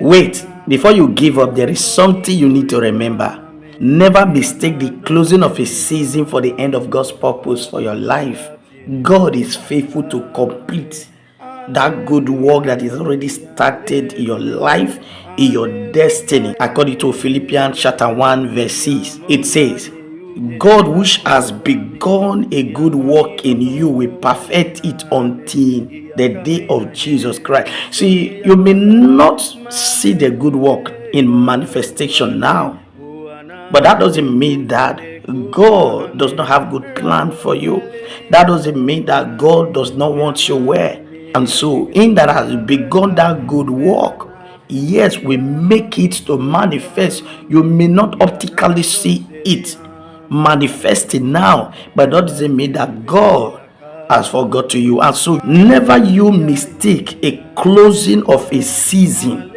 Wait, before you give up, there is something you need to remember. Never mistake the closing of a season for the end of God's purpose for your life. God is faithful to complete that good work that is already started in your life, in your destiny. According to Philippians chapter 1 verse 6, it says, God which has begun a good work in you will perfect it until the day of Jesus Christ. See, you may not see the good work in manifestation now, but that doesn't mean that God does not have good plan for you. That doesn't mean that God does not want you well. And so, in that has begun that good work, yes, we make it to manifest. You may not optically see it manifesting now, but that doesn't mean that God has forgotten you. And so, never you mistake a closing of a season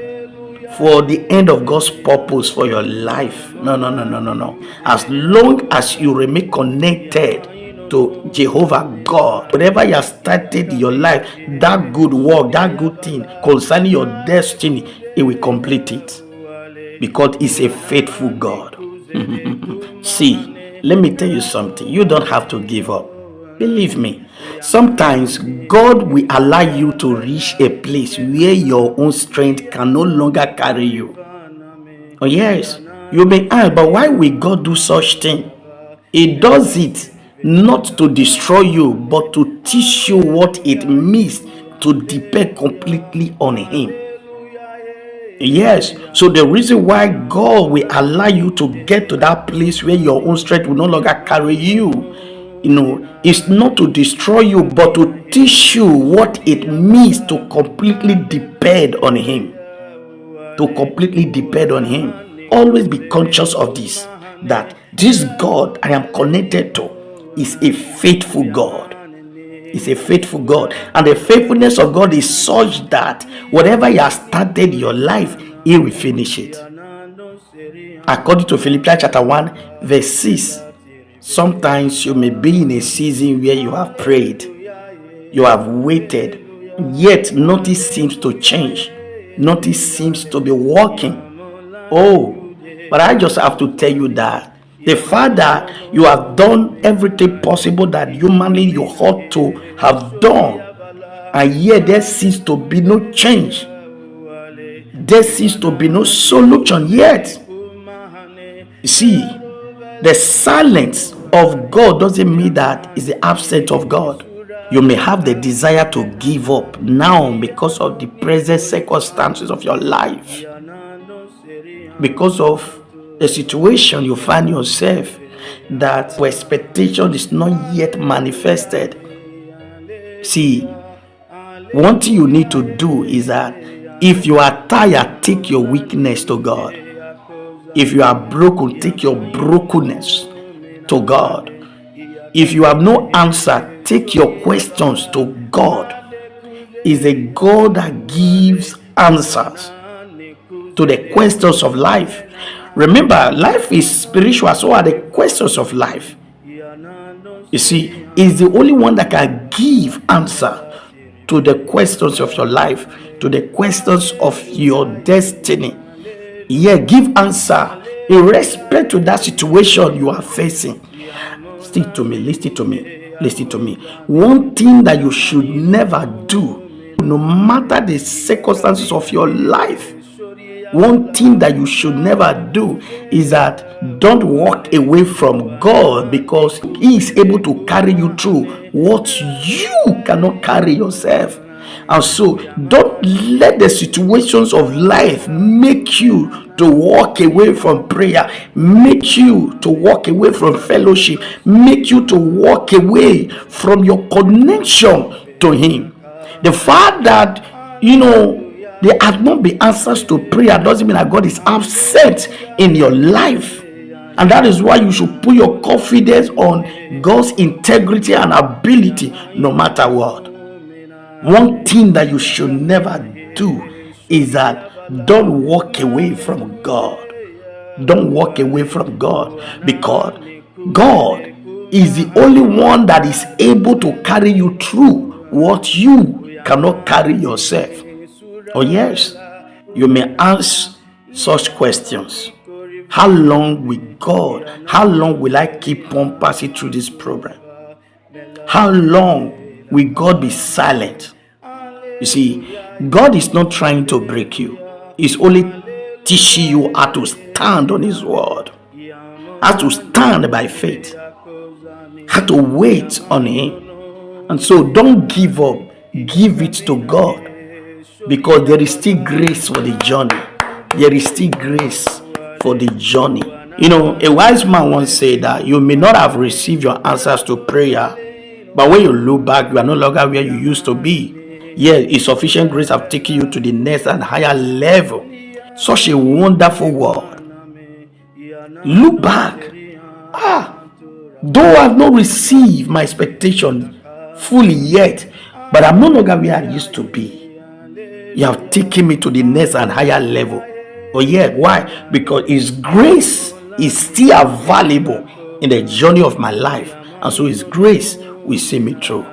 for the end of God's purpose for your life. No. As long as you remain connected to Jehovah God, whatever you have started in your life, that good work, that good thing concerning your destiny, He will complete it, because He's a faithful God. See, let me tell you something. You don't have to give up. Believe me, sometimes God will allow you to reach a place where your own strength can no longer carry you. Oh yes, you may ask, but why will God do such thing? He does it not to destroy you, but to teach you what it means to depend completely on Him. Yes, so the reason why God will allow you to get to that place where your own strength will no longer carry you, it's not to destroy you, but to teach you what it means to completely depend on Him. To completely depend on Him. Always be conscious of this, that this God I am connected to is a faithful God. Is a faithful God, and the faithfulness of God is such that whatever He has started in your life, He will finish it. According to Philippians chapter 1 verse 6, sometimes you may be in a season where you have prayed, you have waited, yet nothing seems to change, nothing seems to be working. Oh, but I just have to tell you that the fact that you have done everything possible that humanly you ought to have done, and yet there seems to be no change, there seems to be no solution yet. You see, the silence of God doesn't mean that it's the absence of God. You may have the desire to give up now because of the present circumstances of your life, because of the situation you find yourself, that your expectation is not yet manifested. See, one thing you need to do is that if you are tired, take your weakness to God. If you are broken, take your brokenness to God. If you have no answer, take your questions to God. Is a God that gives answers to the questions of life. Remember, life is spiritual, so are the questions of life. You see, He's the only one that can give answer to the questions of your life, to the questions of your destiny. Yeah, give answer in respect to that situation you are facing. Stick to me, listen to me. One thing that you should never do, no matter the circumstances of your life, one thing that you should never do is that don't walk away from God, because He is able to carry you through what you cannot carry yourself. And so don't let the situations of life make you to walk away from prayer, make you to walk away from fellowship, make you to walk away from your connection to Him. The fact that there has not been answers to prayer doesn't mean that God is absent in your life. And that is why you should put your confidence on God's integrity and ability no matter what. One thing that you should never do is that don't walk away from God. Don't walk away from God, because God is the only one that is able to carry you through what you cannot carry yourself. Oh yes, You may ask such questions. How long will I keep on passing through this program? How long will God be silent? You see, God is not trying to break you. He's only teaching you how to stand on His word, how to stand by faith, how to wait on Him. And so don't give up. Give it to God, because there is still grace for the journey. There is still grace for the journey. A wise man once said that you may not have received your answers to prayer, but when you look back, you are no longer where you used to be. Yet, His sufficient grace have taken you to the next and higher level. Such a wonderful word. Look back. Though I have not received my expectation fully yet, but I'm no longer where I used to be. You have taken me to the next and higher level. Oh yeah, why? Because His grace is still available in the journey of my life, and so His grace will see me through.